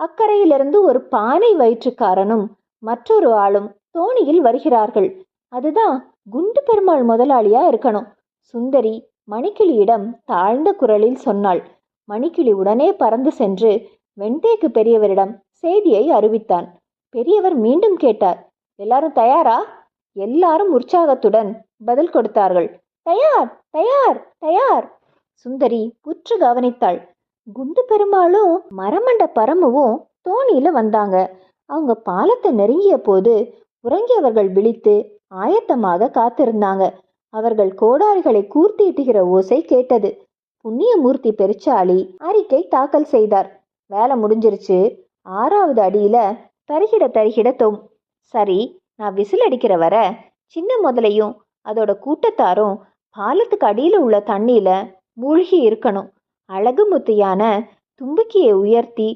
அக்கறையிலிருந்து ஒரு பானை வயிற்றுக்காரனும் மற்றொரு ஆளும் தோணியில் வருகிறார்கள். அதுதான் குண்டு பெருமாள் முதலாளியா இருக்கணும். சுந்தரி மணிக்கிளியிடம் தாழ்ந்த குரலில் சொன்னாள். மணிக்கிளி உடனே பறந்து சென்று வெண்தேக்கு பெரியவரிடம் செய்தியை அறிவித்தான். பெரியவர் மீண்டும் கேட்டார், எல்லாரும் தயாரா? எல்லாரும் உற்சாகத்துடன் பதில் கொடுத்தார்கள். தயார், தயார், தயார். சுந்தரி உற்று கவனித்தாள். குண்டு பெருமாளும் மரமண்ட பரமுவும் தோணியில வந்தாங்க. அவங்க பாலத்தை நெருங்கிய போது உறங்கியவர்கள் விழித்து ஆயத்தமாக காத்திருந்தாங்க. அவர்கள் கோடாரிகளை கூர்த்தீட்டுகிற ஓசை கேட்டது. புண்ணியமூர்த்தி பெருச்சாளி அறிக்கை தாக்கல் செய்தார். வேலை முடிஞ்சிருச்சு. 6வது அடியில தருகிட தருகிட தொம். சரி, நான் விசில் அடிக்கிற வர சின்ன முதலையும் அதோட கூட்டத்தாரும் பாலத்துக்கு அடியில உள்ள தண்ணியில மூழ்கி இருக்கணும். அழகு முத்தியான தும்பிக்கையை உயர்த்தி